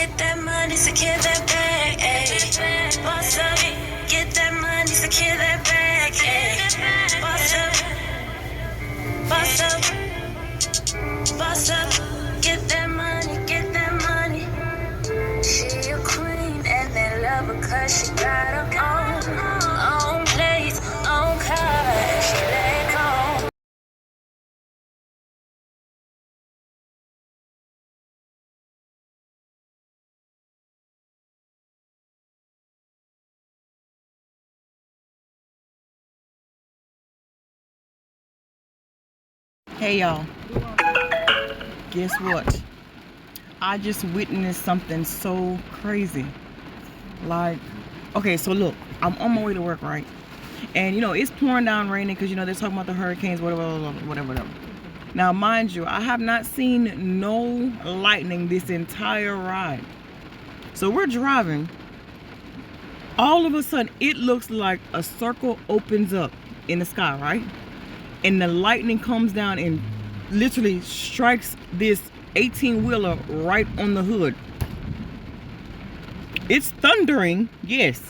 get that money, secure that bag, ayy. Boss up, get that money, secure that bag, ayy. Boss up, boss up, boss up, get that money, get that money. She a queen and they love her cause she got her own place, own car, she let go. Hey y'all, guess what? I just witnessed something so crazy. Like, okay, so look, I'm on my way to work, right? And you know, it's pouring down raining because you know they're talking about the hurricanes, whatever. Now, mind you, I have not seen no lightning this entire ride. So we're driving. All of a sudden, it looks like a circle opens up in the sky, right? And the lightning comes down and literally strikes this 18-wheeler right on the hood. It's thundering, yes.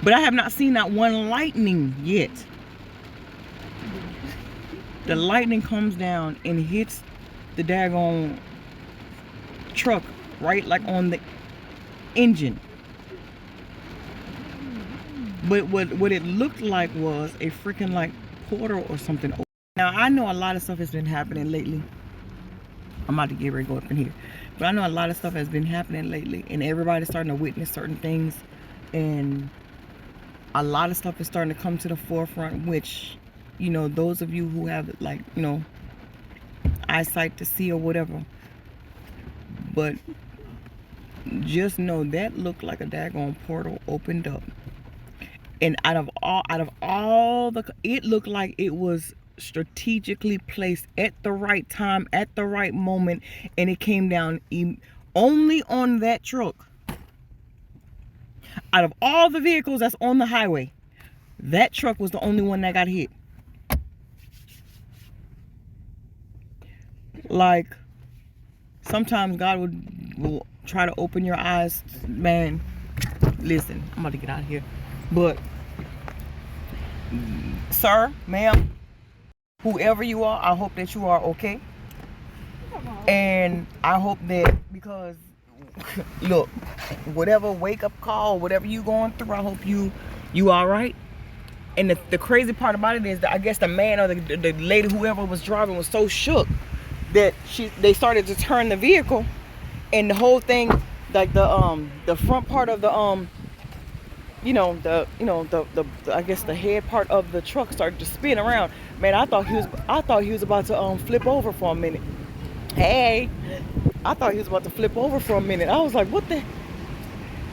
But I have not seen that one lightning yet. The lightning comes down and hits the daggone truck, right? Like on the engine. But what it looked like was a freaking like portal or something. Now I know a lot of stuff has been happening lately. I'm about to get ready to go up in here, but I know a lot of stuff has been happening lately, and everybody's starting to witness certain things, and a lot of stuff is starting to come to the forefront. Which, you know, those of you who have like, you know, eyesight to see or whatever, but just know that looked like a daggone portal opened up. And out of all the, it looked like it was strategically placed at the right time, at the right moment, and it came down only on that truck. Out of all the vehicles that's on the highway, that truck was the only one that got hit. Like, sometimes God will try to open your eyes. Man, listen, I'm about to get out of here. But sir, ma'am, whoever you are, I hope that you are okay. And I hope that, because look, whatever wake up call, whatever you going through, I hope you all right. And the crazy part about it is that I guess the man or the lady, whoever was driving, was so shook that they started to turn the vehicle, and the whole thing, like the front part of the I guess the head part of the truck started to spin around. Man, I thought he was about to flip over for a minute. Hey, I thought he was about to flip over for a minute. I was like, what the?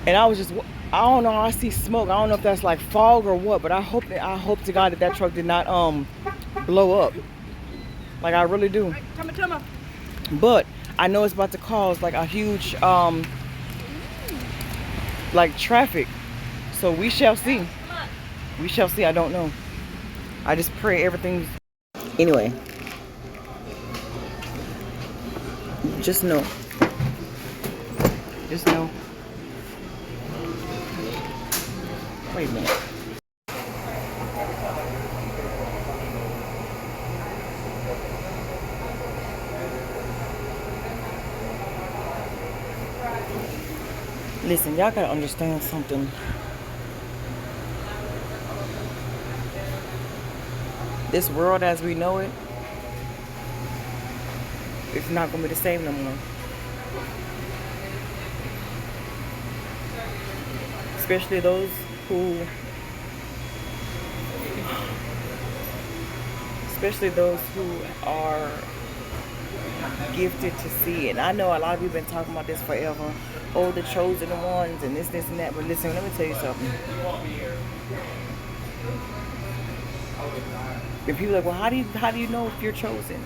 And I was just, I don't know. I see smoke. I don't know if that's like fog or what, but I hope to God that truck did not blow up. Like, I really do. But I know it's about to cause like a huge like traffic. So we shall see. We shall see. I don't know. I just pray everything's... Anyway. Just know. Just know. Wait a minute. Listen, y'all gotta understand something. This world as we know it, it's not gonna be the same no more. Especially those who are gifted to see it. And I know a lot of you have been talking about this forever. Oh, the chosen ones and this and that. But listen, let me tell you something. And people are like, well, how do you know if you're chosen?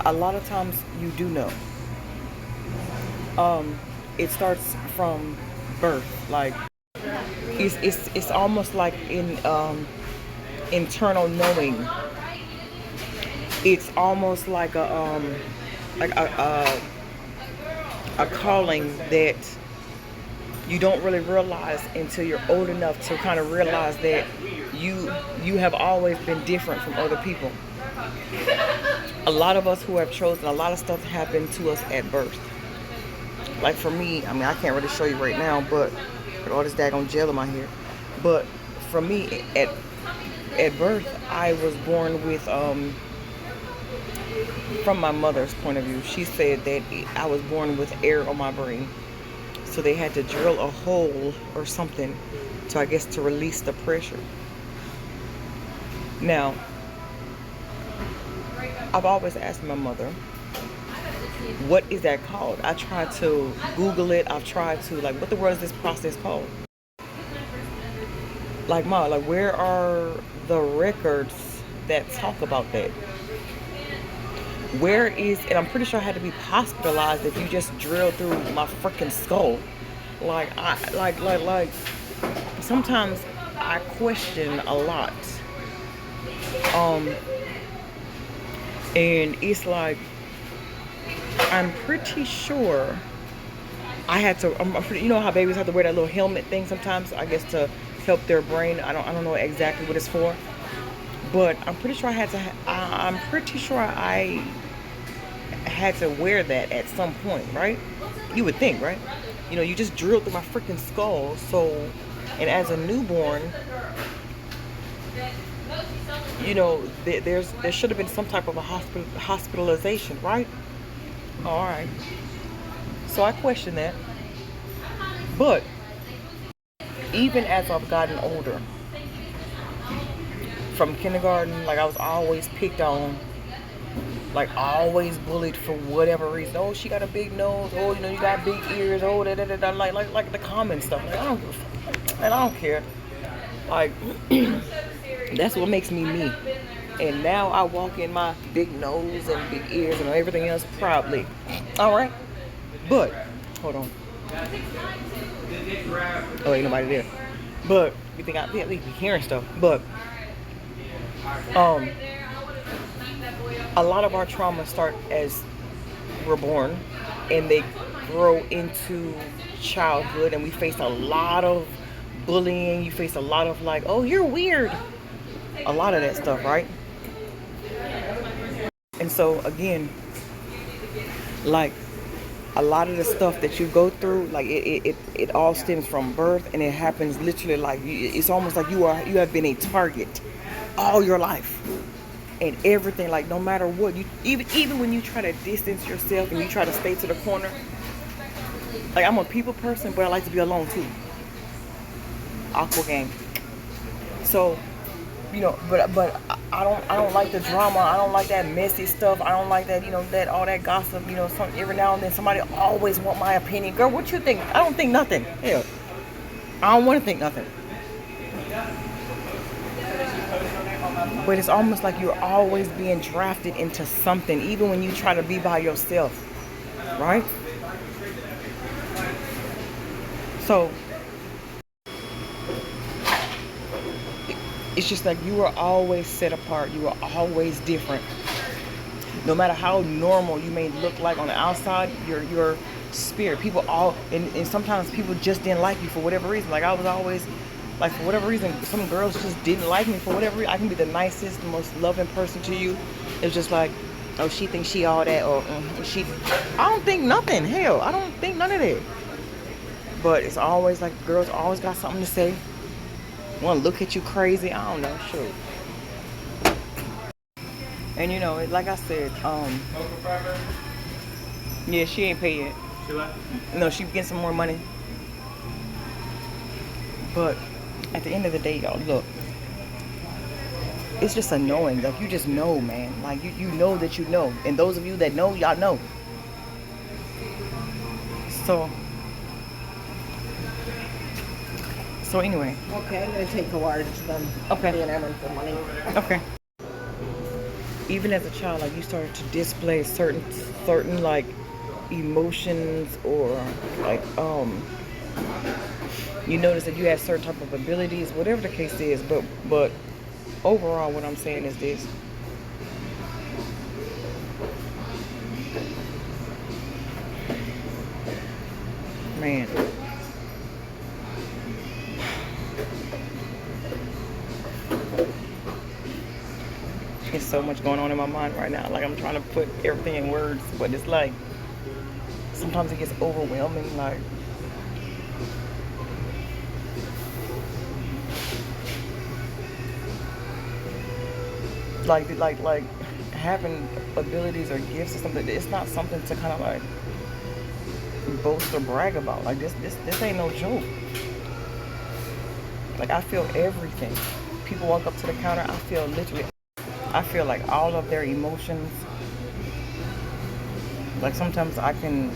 A lot of times you do know. It starts from birth. Like, it's almost like in internal knowing. It's almost like a like a calling that you don't really realize until you're old enough to kind of realize that you have always been different from other people. A lot of us who have chosen, a lot of stuff happened to us at birth. Like for me, I mean, I can't really show you right now, but with all this daggone gel in my hair. But for me, at birth, I was born with, from my mother's point of view, she said that I was born with air on my brain. So they had to drill a hole or something to, I guess, to release the pressure. Now, I've always asked my mother, what is that called? I tried to Google it. I've tried to, like, what the world is this process called? Like, Ma, like, where are the records that talk about that? Where is, and I'm pretty sure I had to be hospitalized if you just drill through my freaking skull. Like, like, sometimes I question a lot. And it's like, I'm pretty sure I had to, you know how babies have to wear that little helmet thing sometimes, I guess, to help their brain. I don't know exactly what it's for, but I'm pretty sure I had to, I'm pretty sure I had to wear that at some point, right? You would think, right? You know, you just drilled through my freaking skull. So, and as a newborn, you know, there should have been some type of a hospitalization, right? All right. So I question that. But even as I've gotten older, from kindergarten, like I was always picked on, like always bullied for whatever reason. Oh, she got a big nose. Oh, you know, you got big ears. Oh, da da da da. Like the common stuff. Like, I don't give a fuck. And I don't care. Like that's what makes me me. And now I walk in my big nose and big ears and everything else proudly. All right. But hold on. Oh, ain't nobody there. But you think I be hearing stuff? But a lot of our traumas start as we're born, and they grow into childhood, and we face a lot of bullying. You face a lot of like, oh, you're weird. A lot of that stuff, right? And so again, like a lot of the stuff that you go through, like it all stems from birth, and it happens literally like it's almost like you have been a target all your life, and everything, like no matter what, you even when you try to distance yourself and you try to stay to the corner. Like I'm a people person, but I like to be alone too. Aqua game. So, you know, but I don't like the drama. I don't like that messy stuff. I don't like that, you know, that all that gossip. You know, every now and then somebody always want my opinion. Girl, what you think? I don't think nothing. Hell, I don't want to think nothing. But it's almost like you're always being drafted into something, even when you try to be by yourself, right? So it's just like you are always set apart. You are always different. No matter how normal you may look like on the outside, your spirit. People and sometimes people just didn't like you for whatever reason. Like I was always, like for whatever reason, some girls just didn't like me for whatever reason. I can be the nicest, the most loving person to you. It's just like, oh, she thinks she all that, or I don't think nothing. Hell, I don't think none of that. But it's always like girls always got something to say. Want to look at you crazy. I don't know. Shoot. And you know, like I said, yeah, she ain't paid yet. She left? No, she getting some more money. But at the end of the day, y'all, look, it's just annoying. Like you just know, man. Like you know that you know. And those of you that know, y'all know. So anyway. Okay, I'm gonna take the large then. Okay. Being in for money. Okay. Even as a child, like you started to display certain like emotions, or like you notice that you have certain type of abilities, whatever the case is. But overall, what I'm saying is this: man. There's so much going on in my mind right now. Like, I'm trying to put everything in words, but it's like, sometimes it gets overwhelming. Like having abilities or gifts or something. It's not something to kind of like boast or brag about. Like, this ain't no joke. Like, I feel everything. People walk up to the counter, I feel like all of their emotions. Like, sometimes I can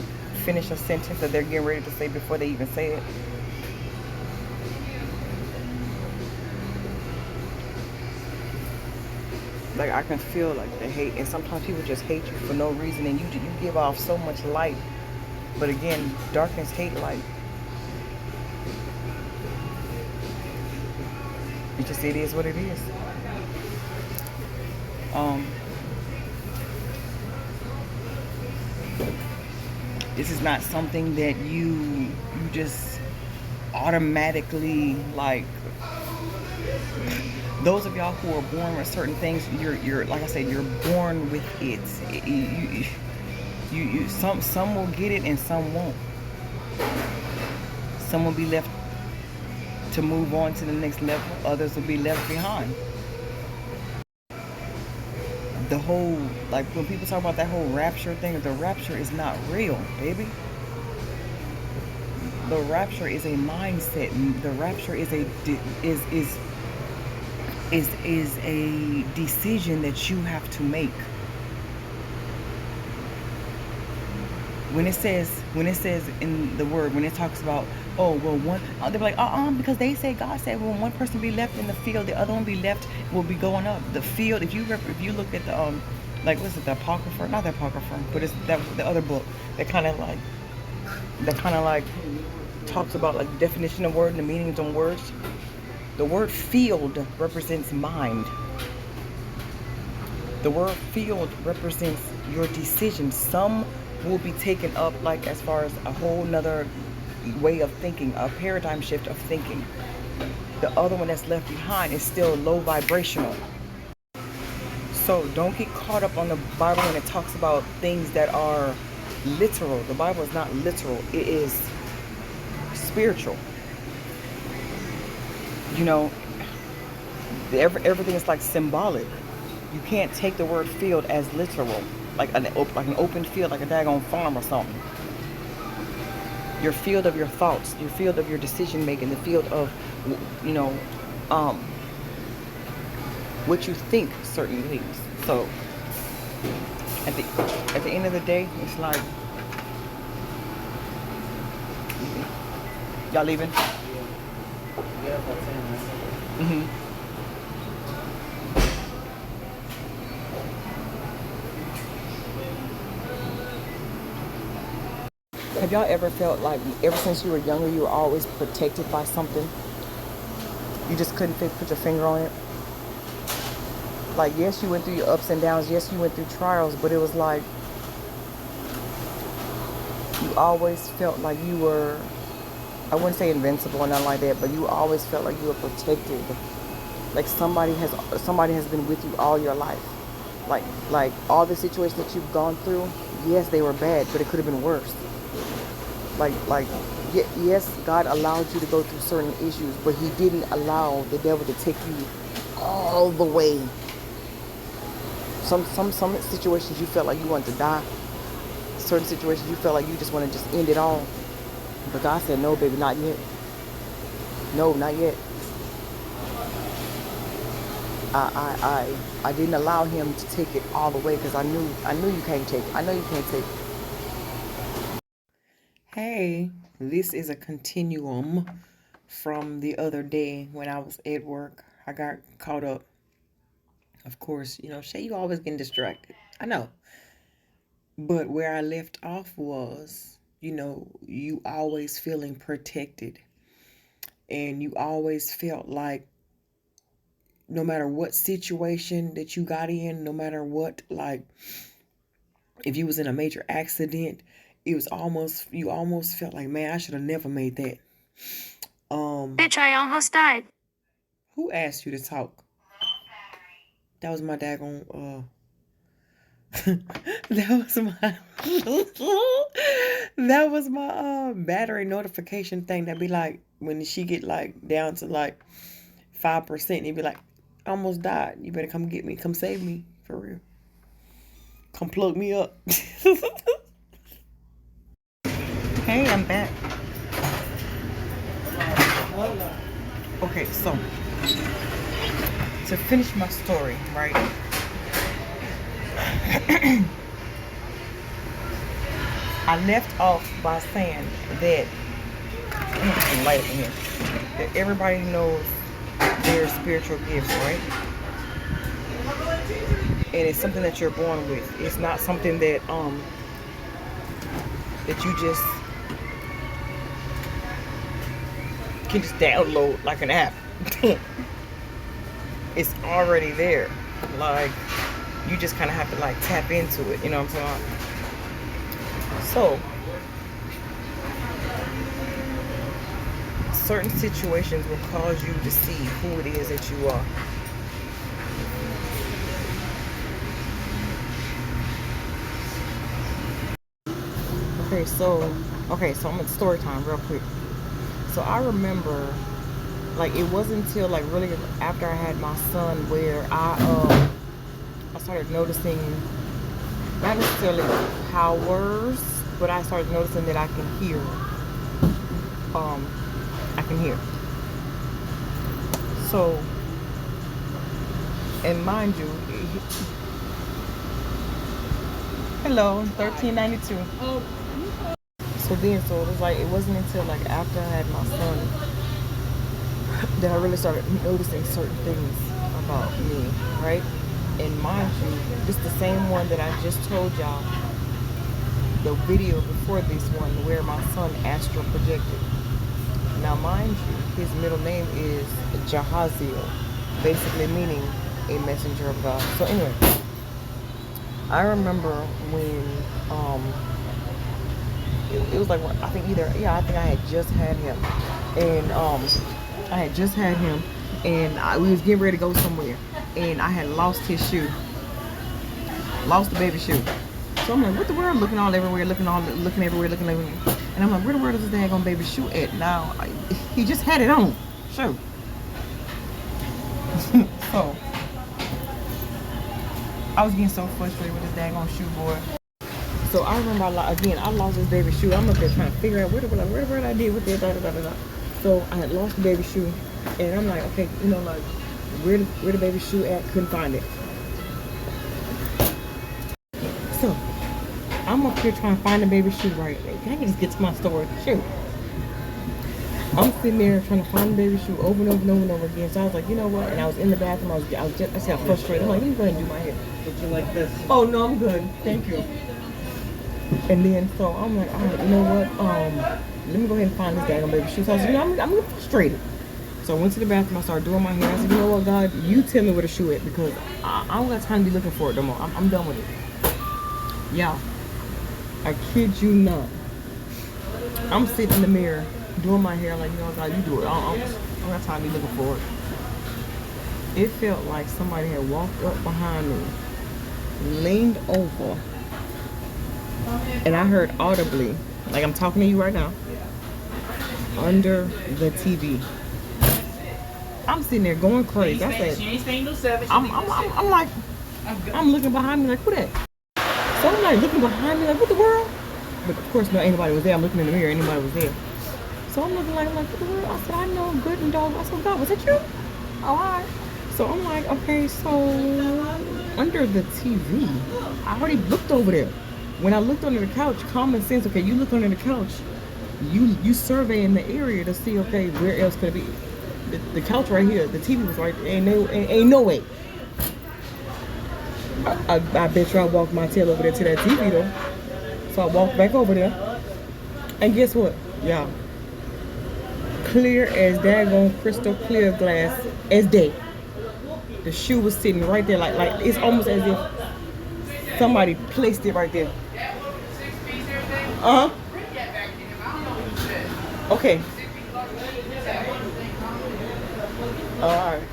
finish a sentence that they're getting ready to say before they even say it. Like, I can feel like the hate, and sometimes people just hate you for no reason, and you give off so much light. But again, darkness hate light. It is what it is. This is not something that you just automatically like. Those of y'all who are born with certain things, you're like I said, you're born with it. Some will get it and some won't. Some will be left to move on to the next level. Others will be left behind. The whole, like, when people talk about that whole rapture thing, the rapture is not real, baby. The rapture is a mindset. The rapture is a decision that you have to make. When it says in the word, when it talks about, oh, well, they're like, because they say, God said, when one person be left in the field, the other one be left, will be going up. The field, if you look at the, like, what's it, the Apocrypha, not the Apocrypha, but it's the other book that kind of like talks about, like, the definition of word and the meanings of words. The word field represents mind. The word field represents your decisions. Some will be taken up, like, as far as a whole nother way of thinking, a paradigm shift of thinking. The other one that's left behind is still low vibrational. So don't get caught up on the Bible when it talks about things that are literal. The Bible is not literal. It is spiritual. You know, everything is like symbolic. You can't take the word field as literal, like an open field, like a daggone farm or something. Your field of your thoughts, your field of your decision making, the field of, you know, what you think certain things. So at the end of the day, it's like, y'all leaving? Yeah, that's it. Mm-hmm. Have y'all ever felt like, ever since you were younger, you were always protected by something? You just couldn't put your finger on it? Like, yes, you went through your ups and downs. Yes, you went through trials, but it was like you always felt like you were, I wouldn't say invincible or nothing like that, but you always felt like you were protected. Like somebody has been with you all your life. Like all the situations that you've gone through, yes, they were bad, but it could have been worse. Yes, God allowed you to go through certain issues, but He didn't allow the devil to take you all the way. Some situations you felt like you wanted to die. Certain situations you felt like you just want to just end it all. But God said, no, baby, not yet. No, not yet. I didn't allow Him to take it all the way because I knew you can't take it. I know you can't take it. Hey, this is a continuum from the other day when I was at work. I got caught up. Of course, you know, Shay, you always getting distracted. I know. But where I left off was, you know, you always feeling protected. And you always felt like no matter what situation that you got in, no matter what, like, if you was in a major accident, it was almost, you almost felt like, man, I should have never made that. Bitch, I almost died. Who asked you to talk? That was my daggone, that was my battery notification thing that be like, when she get like down to like 5%, it'd be like, I almost died. You better come get me. Come save me. For real. Come plug me up. Hey, I'm back. Okay, so to finish my story, right? I left off by saying that, I'm gonna put some light in here, that everybody knows their spiritual gifts, right? And it's something that you're born with. It's not something that that you just can just download like an app. It's already there. Like, you just kind of have to like tap into it. You know what I'm saying? So, certain situations will cause you to see who it is that you are. Okay, so I'm at story time real quick. So I remember, like, it wasn't until like really after I had my son where I started noticing, not necessarily powers, but I started noticing that I can hear. So, and mind you, hello, 1392. So it was like, it wasn't until like after I had my son that I really started noticing certain things about me, right? And mind you, this is the same one that I just told y'all, the video before this one where my son astral projected. Now mind you, his middle name is Jahaziel, basically meaning a messenger of God. So anyway, I remember when it was like, I think I had just had him, and we was getting ready to go somewhere, and I had lost his shoe, lost the baby shoe. So I'm like, what the world? Looking everywhere, looking everywhere. And I'm like, where the world is this daggone baby shoe at? Now, he just had it on. Shoe. So, I was getting so frustrated with this daggone shoe, boy. So I remember, I lost this baby shoe. I'm up there trying to figure out where the world I did with it, da. So I had lost the baby shoe, and I'm like, okay, like, where the baby shoe at? Couldn't find it. So I'm up here trying to find the baby shoe, right? Can I just get to my story? Shoot. I'm sitting there trying to find the baby shoe over and over again. So I was like, you know what? And I was in the bathroom. I got frustrated. I'm like, let me go ahead and do my hair. Would you like this? Oh no, I'm good. Thank you. And then so I'm like, all right, you know what? Let me go ahead and find this daggone baby shoe. So I was like, I'm frustrated. So I went to the bathroom. I started doing my hair. I said, you know what, God, you tell me where the shoe at, because I don't got time to be looking for it no more. I'm done with it. Yeah, I kid you not. I'm sitting in the mirror doing my hair, like, you know, God, you do it. I don't got time to be looking for it. It felt like somebody had walked up behind me, leaned over, and I heard audibly, like I'm talking to you right now, under the TV. I'm sitting there going crazy. I said, I'm like, I'm looking behind me like, who that? So I'm like looking behind me like, what the world? But of course, no, anybody was there. I'm looking in the mirror, anybody was there. So I'm looking like, what the world? I said, I know, good and dog. I said, God, was that you? Oh, all right. So I'm like, okay, so under the TV, I already looked over there. When I looked under the couch, common sense, okay, you look under the couch, you surveying the area to see, okay, where else could it be? The couch right here, the TV was right there, ain't no way. I bet you I walked my tail over there to that TV though. So I walked back over there, and guess what? Yeah, clear as daggone crystal clear glass as day. The shoe was sitting right there, like it's almost as if somebody placed it right there. Uh-huh. Okay. Alright.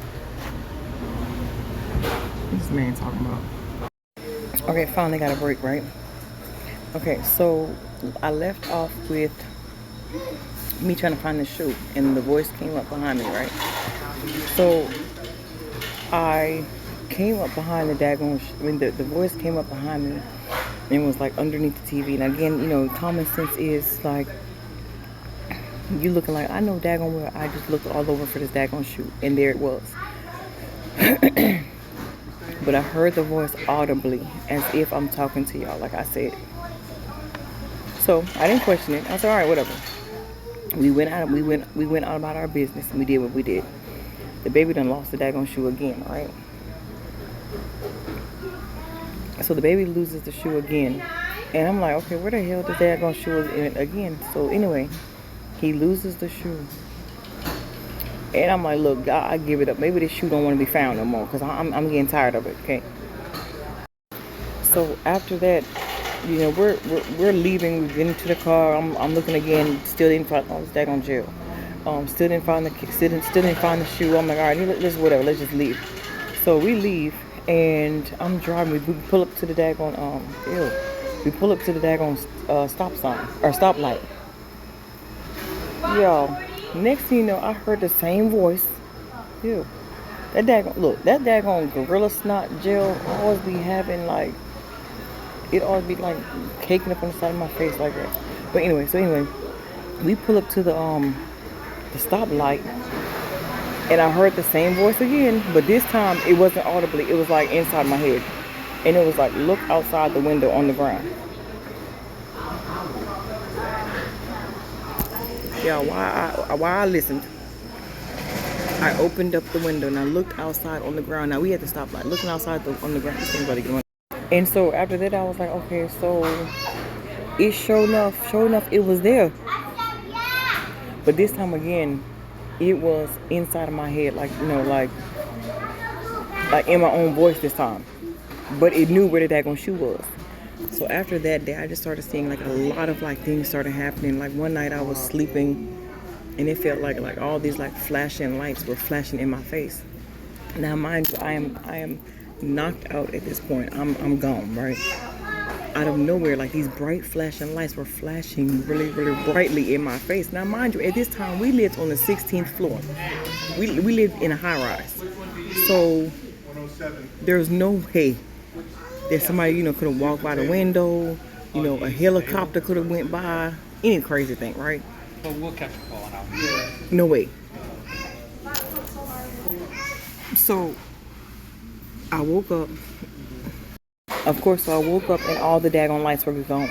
This man talking about. Okay, finally got a break, right? Okay, so I left off with me trying to find the shoe, and the voice came up behind me, right? So I came up behind the daggone, the voice came up behind me and was like underneath the TV. And again, you know, common sense is like, you looking like, I know daggone well, I just looked all over for this daggone shoe, and there it was. But I heard the voice audibly, as if I'm talking to y'all, like I said. So I didn't question it. I said, all right, whatever. We went out about our business, and we did what we did. The baby done lost the daggone shoe again, right? So the baby loses the shoe again, and I'm like, okay, where the hell did that daggone shoe in again? So anyway, he loses the shoe, and I'm like, look, I give it up. Maybe this shoe don't want to be found no more, because I'm getting tired of it. Okay. So after that, you know, we're leaving. We get into the car. I'm looking again. Still didn't find this daggone jail. Still didn't find the shoe. I'm like, all right, let's whatever. Let's just leave. So we leave, and I'm driving. We pull up to the daggone We pull up to the daggone stop sign or stoplight. Y'all, next thing you know, I heard the same voice. Ew. That daggone gorilla snot gel always be having like, it always be like caking up on the side of my face like that. But anyway, we pull up to the stoplight, and I heard the same voice again, but this time it wasn't audibly, it was like inside my head. And it was like, look outside the window on the ground. Yeah, why I listened. I opened up the window and I looked outside on the ground. Now we had to stop like looking outside on the ground. And so after that I was like, okay, so it sure enough it was there. But this time again, it was inside of my head, like, you know, like in my own voice this time. But it knew where the daggone shoe was. So after that day, I just started seeing like a lot of like things started happening. Like one night I was sleeping, and it felt like all these like flashing lights were flashing in my face. Now mind you, I am knocked out at this point. I'm gone, right? Out of nowhere, like these bright flashing lights were flashing really, really brightly in my face. Now mind you, at this time we lived on the 16th floor. We lived in a high rise. So there's no way that somebody, you know, could have walked by the window, you know, a helicopter could have went by, any crazy thing, right? But we'll catch a call out. No way. So I woke up. Of course, so I woke up and all the daggone lights were gone.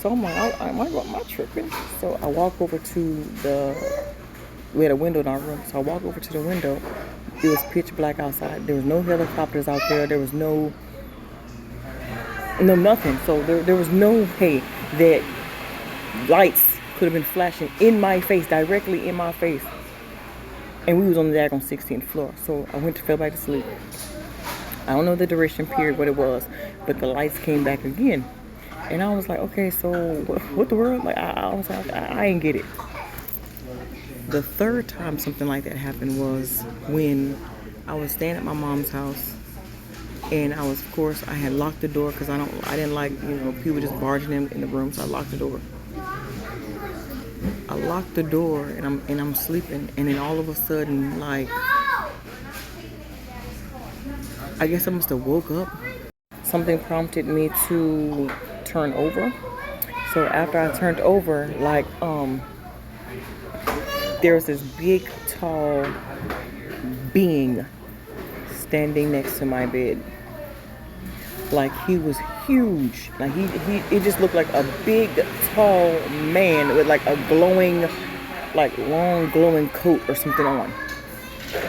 So I'm like, am I tripping? So I walk over to we had a window in our room. So I walk over to the window. It was pitch black outside. There was no helicopters out there. There was no nothing. So there was no way that lights could have been flashing in my face, directly in my face. And we was on the daggone 16th floor. So I fell back to sleep. I don't know the duration period, what it was, but the lights came back again. And I was like, okay, so what the world? Like, I was like, I ain't get it. The third time something like that happened was when I was staying at my mom's house. And I had locked the door because I didn't like, you know, people just barging in the room, so I locked the door. I locked the door and I'm sleeping, and then all of a sudden, like, I guess I must have woke up. Something prompted me to turn over. So after I turned over, like, there was this big, tall being standing next to my bed. Like, he was huge. Like, it just looked like a big, tall man with like a glowing, like long glowing coat or something on.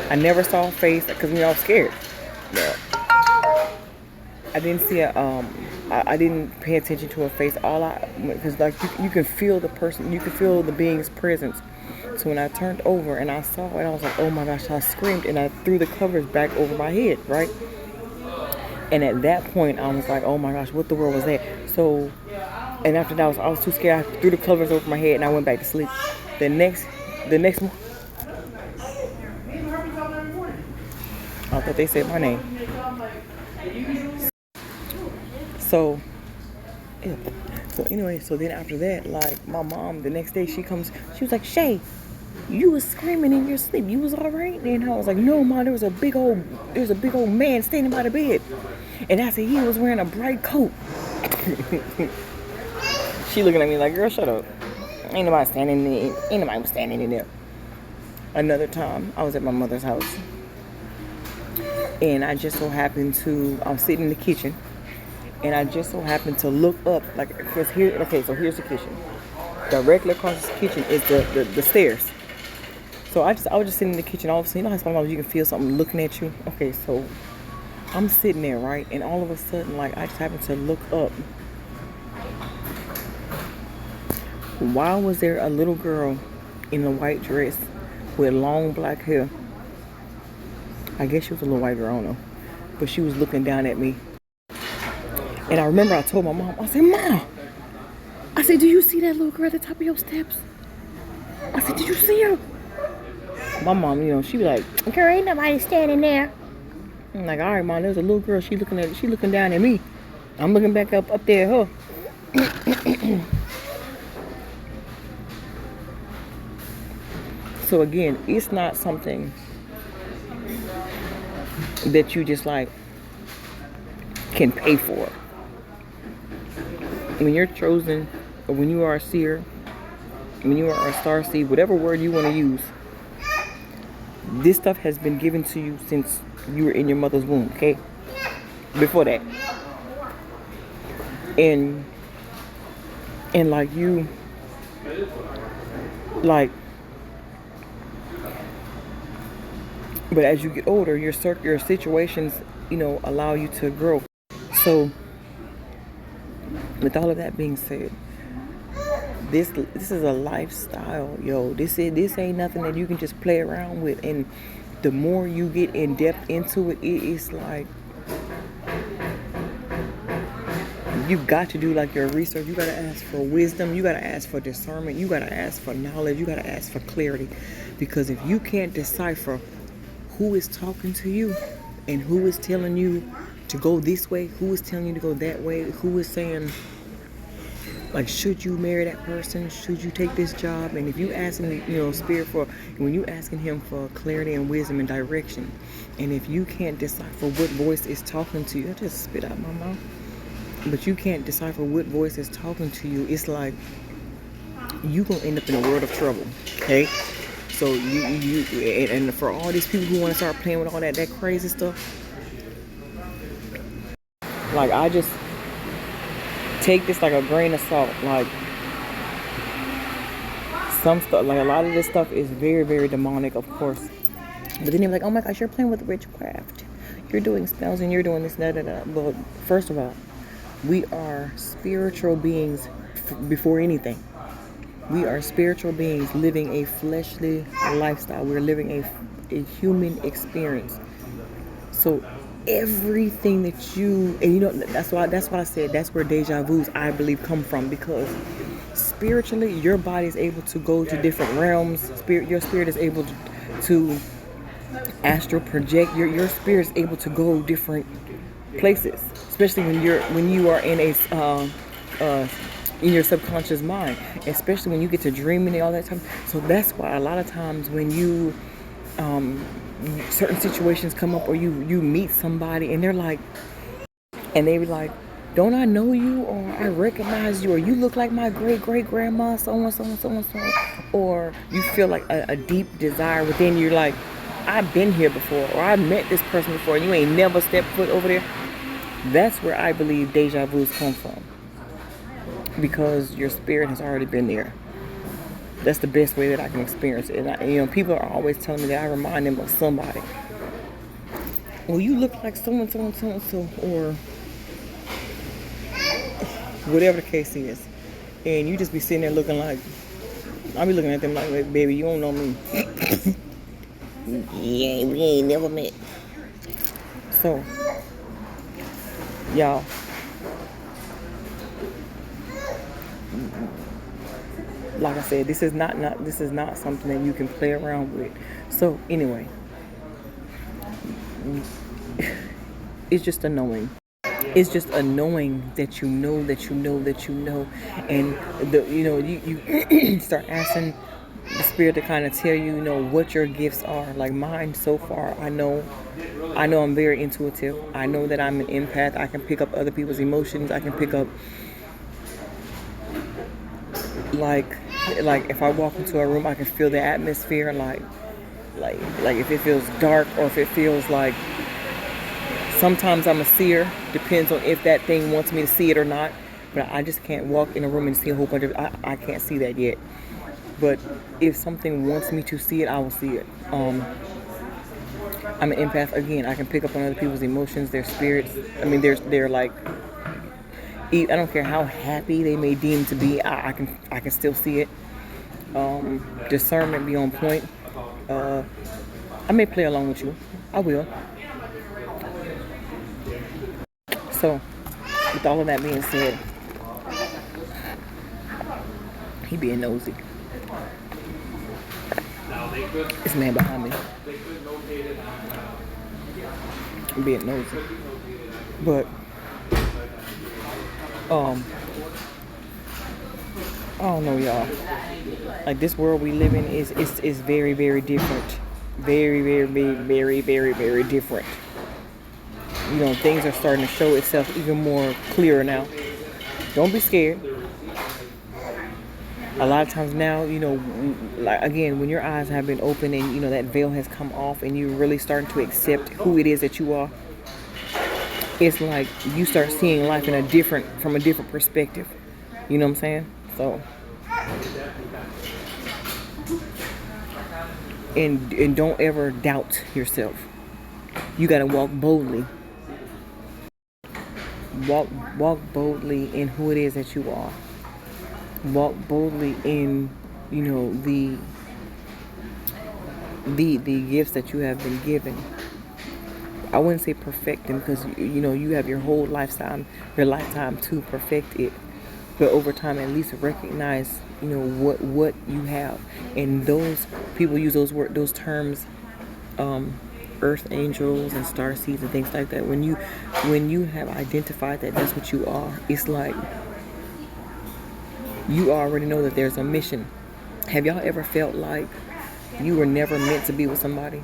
I never saw a face because, you know, I was scared. Yeah. I didn't see I didn't pay attention to her face. Because like you can feel the person, you can feel the being's presence. So when I turned over and I saw it, I was like, oh my gosh, I screamed and I threw the covers back over my head, right? And at that point, I was like, oh my gosh, what the world was that? So And after that, I was too scared. I threw the covers over my head and I went back to sleep. The next one, I thought they said my name. So, yeah. So anyway, so then after that, like my mom, the next day she comes, she was like, Shay, you was screaming in your sleep. You was all right? And I was like, no, Mom, there was a big old man standing by the bed. And I said, he was wearing a bright coat. She looking at me like, girl, shut up. Ain't nobody standing in there. Another time, I was at my mother's house. And I just so happened to, I was sitting in the kitchen. And I just so happened to look up, like, because here, okay, so here's the kitchen. Directly across the kitchen is the stairs. So I was just sitting in the kitchen. All of a sudden, you know how sometimes you can feel something looking at you? Okay, so I'm sitting there, right? And all of a sudden, like, I just happened to look up. Why was there a little girl in a white dress with long black hair? I guess she was a little white girl, I don't know. But she was looking down at me. And I remember I told my mom, I said, Mom, I said, do you see that little girl at the top of your steps? I said, did you see her? My mom, you know, she be like, girl, ain't nobody standing there. I'm like, all right, Mom, there's a little girl. She looking down at me. I'm looking back up there at her. So again, it's not something that you just like can pay for. When you're chosen, or when you are a seer, when you are a star seed, whatever word you want to use, this stuff has been given to you since you were in your mother's womb, okay? Before that. And like you, like, but as you get older, your situations, you know, allow you to grow. So, with all of that being said, this is a lifestyle, yo. This ain't nothing that you can just play around with. And the more you get in depth into it, it's like you got to do like your research. You gotta ask for wisdom. You gotta ask for discernment. You gotta ask for knowledge. You gotta ask for clarity. Because if you can't decipher who is talking to you and who is telling you to go this way, who is telling you to go that way, who is saying, like, should you marry that person? Should you take this job? And if you asking, you know, Spirit for, when you asking him for clarity and wisdom and direction, and if you can't decipher what voice is talking to you, I just spit out my mouth. But you can't decipher what voice is talking to you, it's like you gonna end up in a world of trouble. Okay? So and for all these people who want to start playing with all that crazy stuff, like, I just take this like a grain of salt. Like, some stuff, like a lot of this stuff is very, very demonic, of course. But then they're like, oh my gosh, you're playing with witchcraft. You're doing spells and you're doing this, da da da. But first of all, we are spiritual beings before anything. We are spiritual beings living a fleshly lifestyle. We're living a human experience. So everything that you, and you know, that's why I said that's where deja vus, I believe, come from, because spiritually your body is able to go to different realms. Your spirit is able to astral project. Your spirit is able to go different places, especially when you are in in your subconscious mind, especially when you get to dreaming and all that time. So that's why a lot of times when you certain situations come up, or you meet somebody and they're like, and they be like, don't I know you, or I recognize you, or you look like my great grandma, so and so and so and so, or you feel like a deep desire within you, like, I've been here before, or I met this person before, and you ain't never stepped foot over there. That's where I believe deja vus come from, because your spirit has already been there. That's the best way that I can experience it. And people are always telling me that I remind them of somebody. Well, you look like so and so and so and so, or whatever the case is, and you just be sitting there looking like, I'll be looking at them like, baby, you don't know me. Yeah, we ain't never met. So, y'all, like I said, this is not something that you can play around with. So anyway, it's just annoying. It's just annoying that you know that you know that you know, and you start asking the spirit to kind of tell you, what your gifts are. Like mine so far, I know I'm very intuitive. I know that I'm an empath. I can pick up other people's emotions. I can pick up like if I walk into a room, I can feel the atmosphere, like if it feels dark or if it feels like. Sometimes I'm a seer. Depends on if that thing wants me to see it or not. But I just can't walk in a room and see a whole bunch of. I can't see that yet. But if something wants me to see it, I will see it. I'm an empath. Again, I can pick up on other people's emotions, their spirits. I mean, they're like. I don't care how happy they may deem to be. I can still see it. Discernment be on point. I may play along with you. I will. So, with all of that being said, he being nosy. This man behind me. Being nosy. But, I don't know, y'all. Like, this world we live in is very, very different. Very, very, very, very, very, very different. Things are starting to show itself even more clearer now. Don't be scared. A lot of times now, like again, when your eyes have been opened and, that veil has come off and you're really starting to accept who it is that you are, it's like you start seeing life from a different perspective. You know what I'm saying? So, and don't ever doubt yourself. You got to walk boldly. Walk boldly in who it is that you are. Walk boldly in, the gifts that you have been given. I wouldn't say perfect them because you have your whole lifetime to perfect it. But over time, at least recognize what you have. And those people use those terms. Earth angels and star seeds and things like that. When you have identified that that's what you are, it's like you already know that there's a mission. Have y'all ever felt like you were never meant to be with somebody?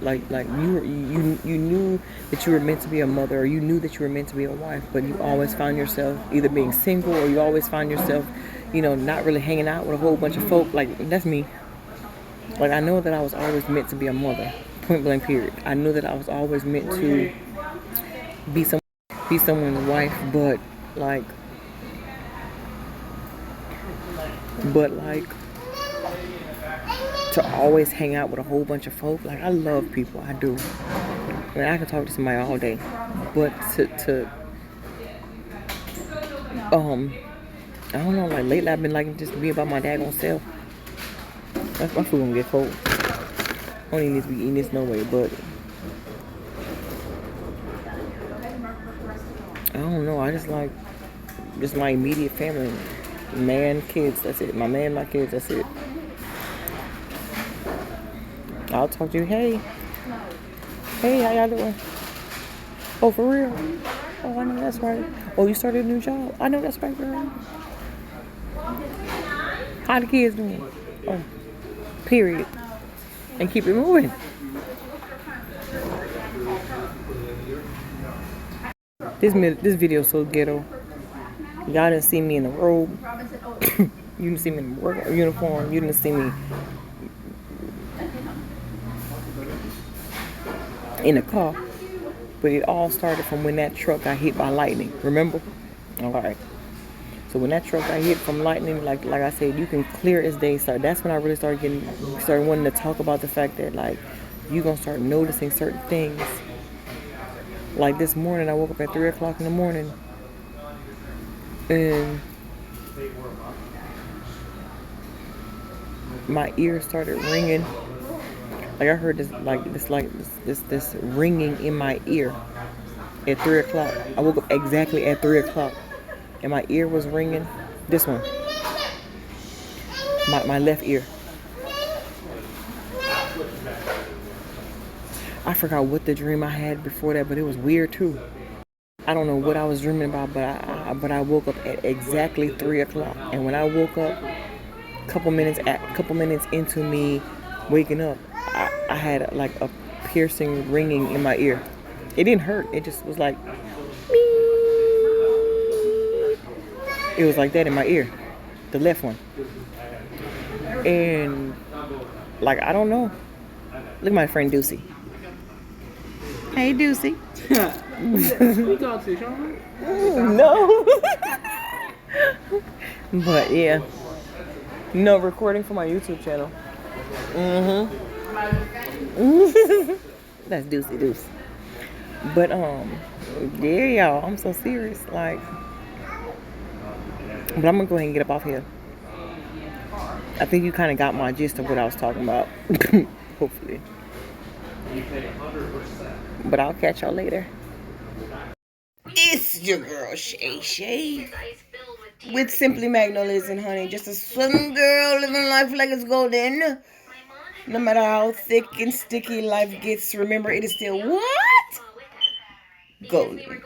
Like you knew that you were meant to be a mother, or you knew that you were meant to be a wife, but you always found yourself either being single, or you always found yourself, not really hanging out with a whole bunch of folk. Like, that's me. Like, I know that I was always meant to be a mother. Point blank period. I knew that I was always meant to be someone's wife, but to always hang out with a whole bunch of folk. Like, I love people. I do. I mean, I can talk to somebody all day, but I don't know. Like, lately I've been liking just to be about my daggone self. That's my food gonna get cold. I don't even need to be eating this no way, but I don't know. I just like just my immediate family, man, kids. That's it. My man, my kids. That's it. I'll talk to you. Hey, how y'all doing? Oh, for real? Oh, I know that's right. Oh, you started a new job? I know that's right, girl. How the kids doing? Oh, period. And keep it moving. This video is so ghetto. Y'all didn't see me in the robe. You didn't see me in the work uniform. You didn't see me in the car. But it all started from when that truck got hit by lightning. Remember? Alright. So when that truck got hit from lightning, like I said, you can clear as day start. That's when I really started wanting to talk about the fact that, like, you're going to start noticing certain things. Like this morning, I woke up at 3 o'clock in the morning. And my ears started ringing. Like, I heard this ringing in my ear at 3 o'clock. I woke up exactly at 3 o'clock. And my ear was ringing. This one. My left ear. I forgot what the dream I had before that, but it was weird too. I don't know what I was dreaming about, but I woke up at exactly 3 o'clock. And when I woke up, couple minutes into me waking up, I had like a piercing ringing in my ear. It didn't hurt. It just was like, it was like that in my ear, the left one. And like, I don't know. Look at my friend Deucey. Hey, Deucey. You talk to Sean? No. But yeah. No, recording for my YouTube channel. That's Deucey Deuce. But yeah, y'all, I'm so serious. Like, but I'm gonna go ahead and get up off here. I think you kind of got my gist of what I was talking about. Hopefully. But I'll catch y'all later. It's your girl Shay Shay with Simply Magnolias and Honey. Just a southern girl living life like it's golden. No matter how thick and sticky life gets, remember it is still what? Golden.